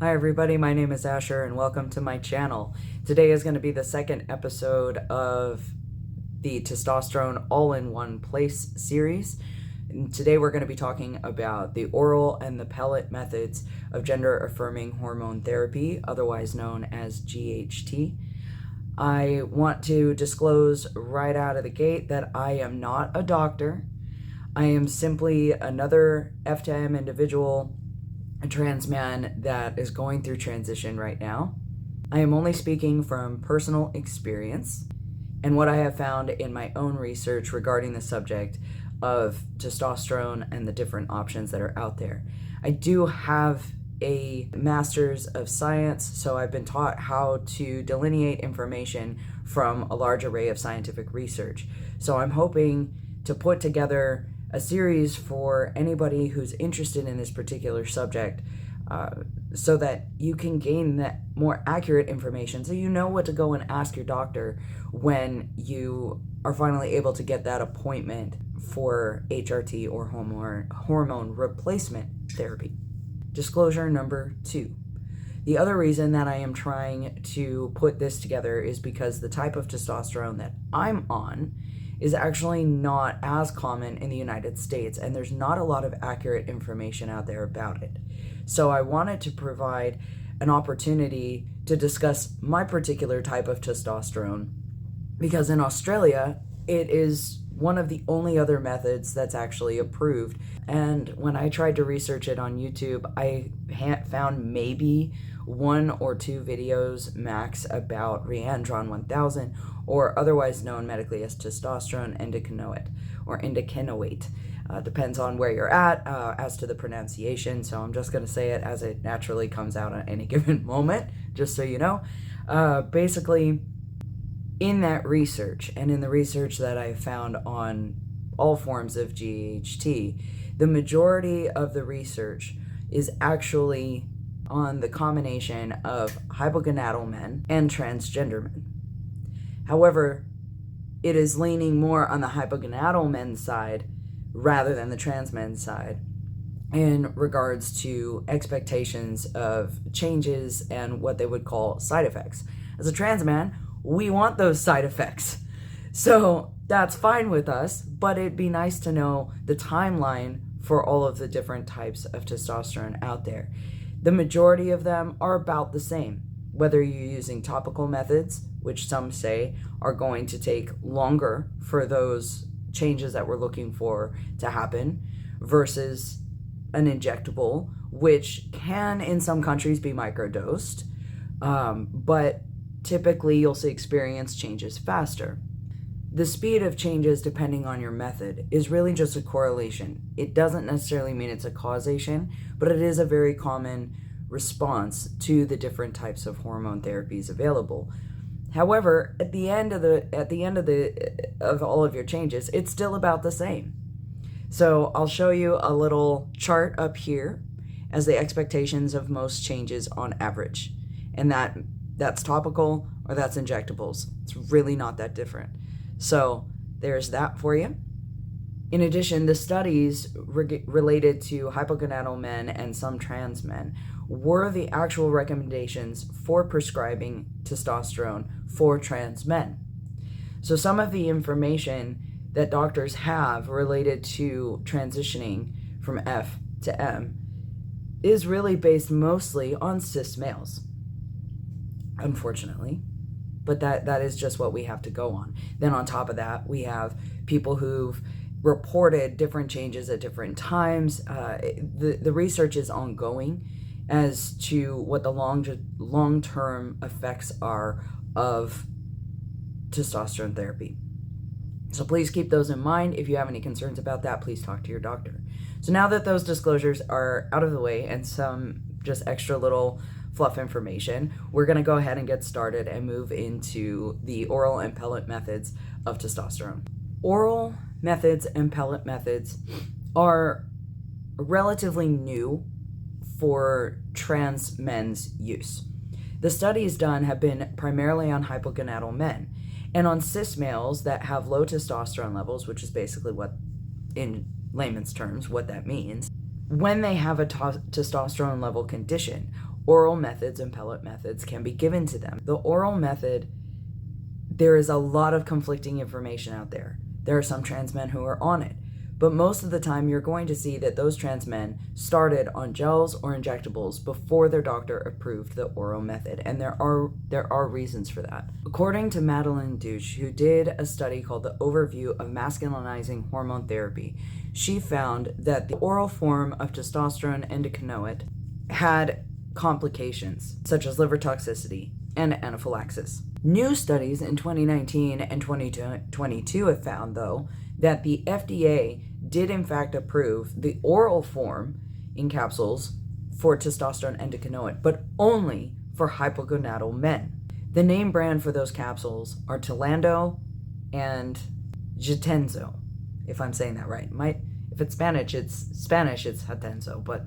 Hi everybody, my name is Asher and welcome to my channel. Today is going to be the second episode of the Testosterone All-in-One Place series. And today we're going to be talking about the oral and the pellet methods of gender affirming hormone therapy, otherwise known as GHT. I want to disclose right out of the gate that I am not a doctor. I am simply another F to M individual, a trans man that is going through transition right now. I am only speaking from personal experience and what I have found in my own research regarding the subject of testosterone and the different options that are out there. I do have a master's of science, so I've been taught how to delineate information from a large array of scientific research. So I'm hoping to put together a series for anybody who's interested in this particular subject, so that you can gain that more accurate information, so you know what to go and ask your doctor when you are finally able to get that appointment for HRT or hormone replacement therapy. Disclosure number 2. The other reason that I am trying to put this together is because the type of testosterone that I'm on is actually not as common in the United States, and there's not a lot of accurate information out there about it. So I wanted to provide an opportunity to discuss my particular type of testosterone, because in Australia, it is one of the only other methods that's actually approved. And when I tried to research it on YouTube, I found maybe 1 or 2 videos max about Reandron 1000, or otherwise known medically as testosterone endocannabinoid or endocannabinoid. Depends on where you're at as to the pronunciation, so I'm just going to say it as it naturally comes out at any given moment, just so you know. Basically, in that research, and in the research that I found on all forms of GHT, the majority of the research is actually on the combination of Hypogonadal Men and Transgender Men. However, it is leaning more on the Hypogonadal Men side rather than the trans men side in regards to expectations of changes and what they would call side effects. As a trans man, we want those side effects. So that's fine with us, but it'd be nice to know the timeline for all of the different types of testosterone out there. The majority of them are about the same, whether you're using topical methods, which some say are going to take longer for those changes that we're looking for to happen, versus an injectable, which can in some countries be microdosed, but typically you'll see experience changes faster. The speed of changes depending on your method is really just a correlation. It doesn't necessarily mean it's a causation, but it is a very common response to the different types of hormone therapies available. However, at the end of all of your changes, it's still about the same. So I'll show you a little chart up here as the expectations of most changes on average, and that's topical or that's injectables. It's really not that different. So there's that for you. In addition, the studies related to hypogonadal men and some trans men were the actual recommendations for prescribing testosterone for trans men. So some of the information that doctors have related to transitioning from F to M is really based mostly on cis males, unfortunately. But that is just what we have to go on. Then on top of that, we have people who've reported different changes at different times. The research is ongoing as to what the long-term effects are of testosterone therapy. So please keep those in mind. If you have any concerns about that, please talk to your doctor. So now that those disclosures are out of the way and some just extra little fluff information, we're going to go ahead and get started and move into the oral and pellet methods of testosterone. Oral methods and pellet methods are relatively new for trans men's use. The studies done have been primarily on hypogonadal men and on cis males that have low testosterone levels, which is basically what, in layman's terms, what that means, when they have a testosterone level condition oral methods and pellet methods can be given to them. The oral method, there is a lot of conflicting information out there. There are some trans men who are on it, but most of the time you're going to see that those trans men started on gels or injectables before their doctor approved the oral method, and there are reasons for that. According to Madeline Deutsch, who did a study called the Overview of Masculinizing Hormone Therapy, she found that the oral form of testosterone endocannabinoid had complications such as liver toxicity and anaphylaxis. New studies in 2019 and 2022 have found, though, that the FDA did in fact approve the oral form in capsules for testosterone endocannabinoid, but only for hypogonadal men. The name brand for those capsules are Tilando and Jatenzo, if I'm saying that right. If it's Spanish, it's Jatenzo, but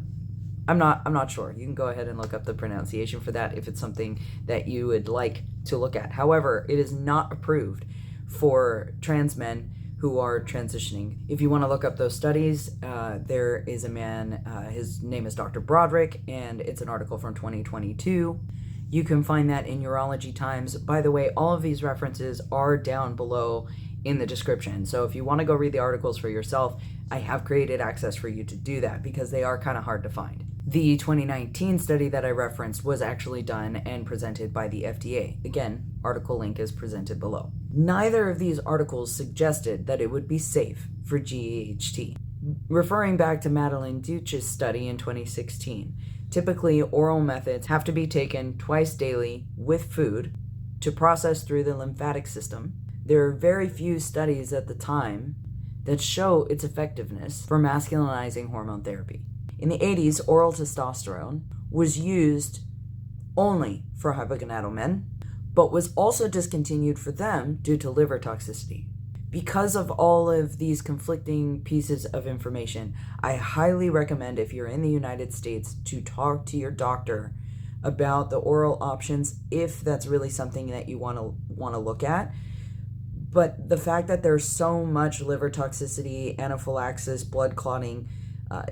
I'm not sure. You can go ahead and look up the pronunciation for that if it's something that you would like to look at. However, it is not approved for trans men who are transitioning. If you want to look up those studies, there is a man, his name is Dr. Broderick, and it's an article from 2022. You can find that in Urology Times. By the way, all of these references are down below in the description. So if you want to go read the articles for yourself, I have created access for you to do that because they are kind of hard to find. The 2019 study that I referenced was actually done and presented by the FDA. Again, article link is presented below. Neither of these articles suggested that it would be safe for GAHT. Referring back to Madeline Deutsch's study in 2016, typically oral methods have to be taken twice daily with food to process through the lymphatic system. There are very few studies at the time that show its effectiveness for masculinizing hormone therapy. In the 80s, oral testosterone was used only for hypogonadal men, but was also discontinued for them due to liver toxicity. Because of all of these conflicting pieces of information, I highly recommend, if you're in the United States, to talk to your doctor about the oral options if that's really something that you want to look at. But the fact that there's so much liver toxicity, anaphylaxis, blood clotting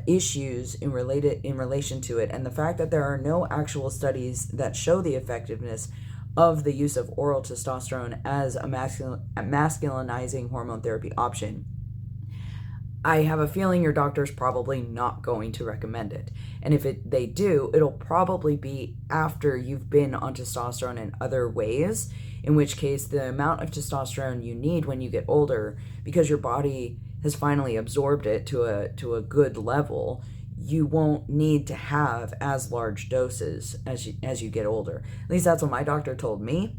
issues in relation to it, and the fact that there are no actual studies that show the effectiveness of the use of oral testosterone as a masculinizing hormone therapy option, I have a feeling your doctor's probably not going to recommend it. And if they do, it'll probably be after you've been on testosterone in other ways, in which case the amount of testosterone you need when you get older, because your body has finally absorbed it to a good level, you won't need to have as large doses as you get older. At least that's what my doctor told me,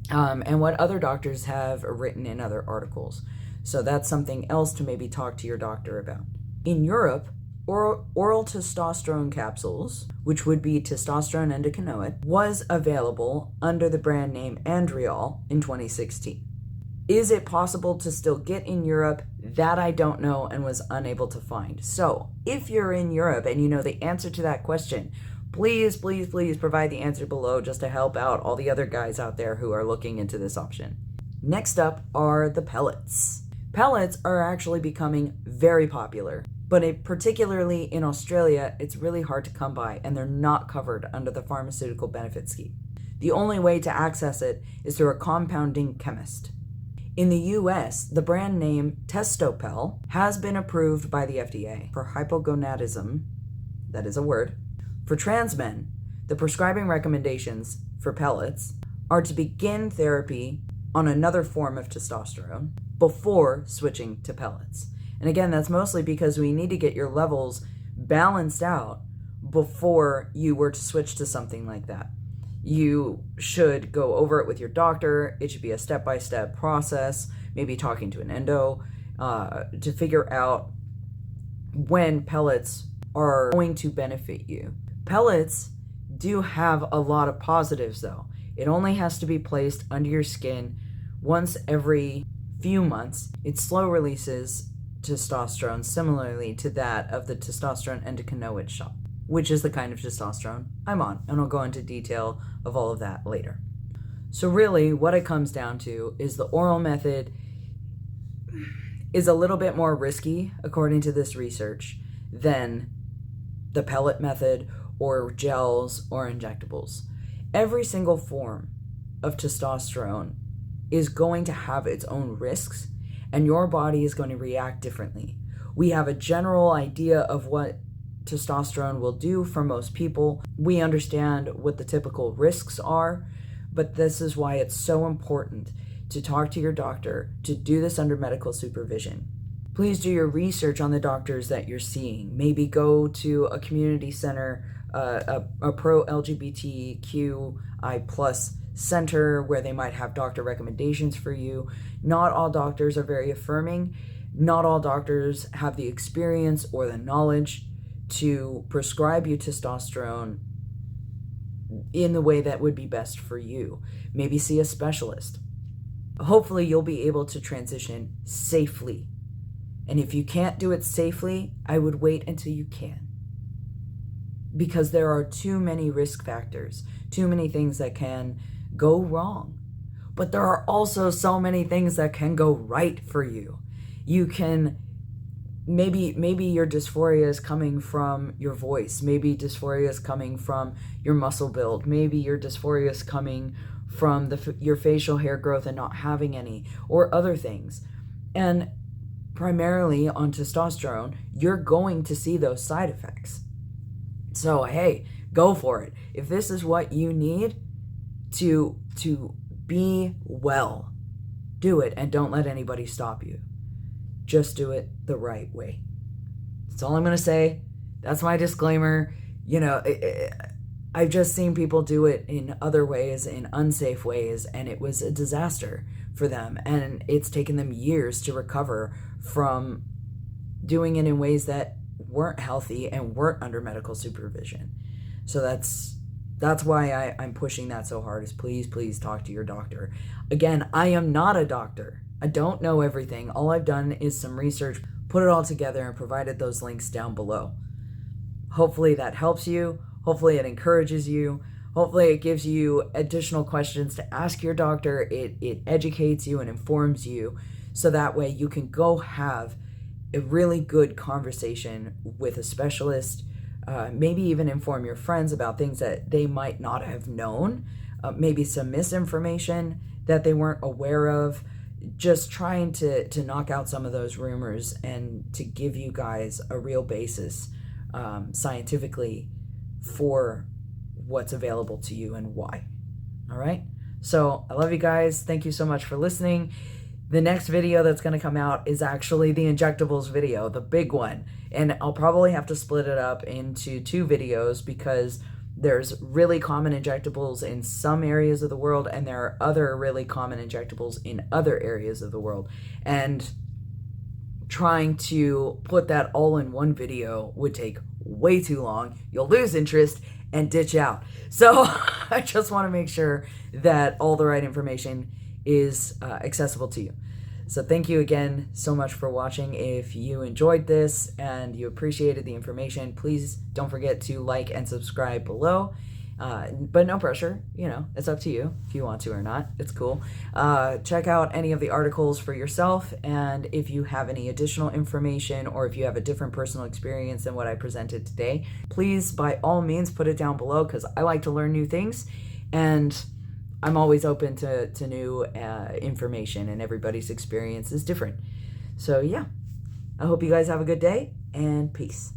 and what other doctors have written in other articles. So that's something else to maybe talk to your doctor about. In Europe, oral testosterone capsules, which would be testosterone endocannabinoid, was available under the brand name Andriol in 2016. Is it possible to still get in Europe? That I don't know and was unable to find. So if you're in Europe and you know the answer to that question, please provide the answer below just to help out all the other guys out there who are looking into this option. Next up are the pellets. Pellets are actually becoming very popular, but particularly in Australia, it's really hard to come by, and they're not covered under the pharmaceutical benefit scheme. The only way to access it is through a compounding chemist. In the US, the brand name Testosterone has been approved by the FDA for hypogonadism, that is a word. For trans men, the prescribing recommendations for pellets are to begin therapy on another form of testosterone before switching to pellets. And again, that's mostly because we need to get your levels balanced out before you were to switch to something like that. You should go over it with your doctor. It should be a step-by-step process, maybe talking to an endo to figure out when pellets are going to benefit you. Pellets do have a lot of positives, though. It only has to be placed under your skin once every few months. It slow releases testosterone similarly to that of the testosterone endocannabinoid shot, which is the kind of testosterone I'm on, and I'll go into detail of all of that later. So really, what it comes down to is the oral method is a little bit more risky, according to this research, than the pellet method or gels or injectables. Every single form of testosterone is going to have its own risks, and your body is going to react differently. We have a general idea of what testosterone will do for most people. We understand what the typical risks are, but this is why it's so important to talk to your doctor, to do this under medical supervision. Please do your research on the doctors that you're seeing. Maybe go to a community center, a pro-LGBTQI plus center where they might have doctor recommendations for you. Not all doctors are very affirming. Not all doctors have the experience or the knowledge to prescribe you testosterone in the way that would be best for you. Maybe see a specialist. Hopefully you'll be able to transition safely. And if you can't do it safely, I would wait until you can. Because there are too many risk factors, too many things that can go wrong. But there are also so many things that can go right for you. You can, maybe your dysphoria is coming from your voice. Maybe dysphoria is coming from your muscle build. Maybe your dysphoria is coming from your facial hair growth and not having any, or other things. And primarily on testosterone, you're going to see those side effects. So, hey, go for it. If this is what you need to be well, do it, and don't let anybody stop you. Just do it the right way. That's all I'm going to say. That's my disclaimer. You know, I've just seen people do it in other ways, in unsafe ways, and it was a disaster for them. And it's taken them years to recover from doing it in ways that weren't healthy and weren't under medical supervision. So that's why I'm pushing that so hard, is please talk to your doctor. Again, I am not a doctor. I don't know everything. All I've done is some research, put it all together, and provided those links down below. Hopefully that helps you. Hopefully it encourages you. Hopefully it gives you additional questions to ask your doctor. It educates you and informs you, so that way you can go have a really good conversation with a specialist. Maybe even inform your friends about things that they might not have known. Maybe some misinformation that they weren't aware of. Just trying to knock out some of those rumors and to give you guys a real basis scientifically for what's available to you and why. All right? So I love you guys. Thank you so much for listening. The next video that's going to come out is actually the injectables video, the big one. And I'll probably have to split it up into 2 videos, because there's really common injectables in some areas of the world, and there are other really common injectables in other areas of the world. And trying to put that all in one video would take way too long. You'll lose interest and ditch out. So I just want to make sure that all the right information is accessible to you. So thank you again so much for watching. If you enjoyed this and you appreciated the information, please don't forget to like and subscribe below. But no pressure, you know, it's up to you if you want to or not. It's cool. Check out any of the articles for yourself, and if you have any additional information, or if you have a different personal experience than what I presented today, please by all means put it down below, because I like to learn new things, and I'm always open to new information, and everybody's experience is different. So yeah, I hope you guys have a good day, and peace.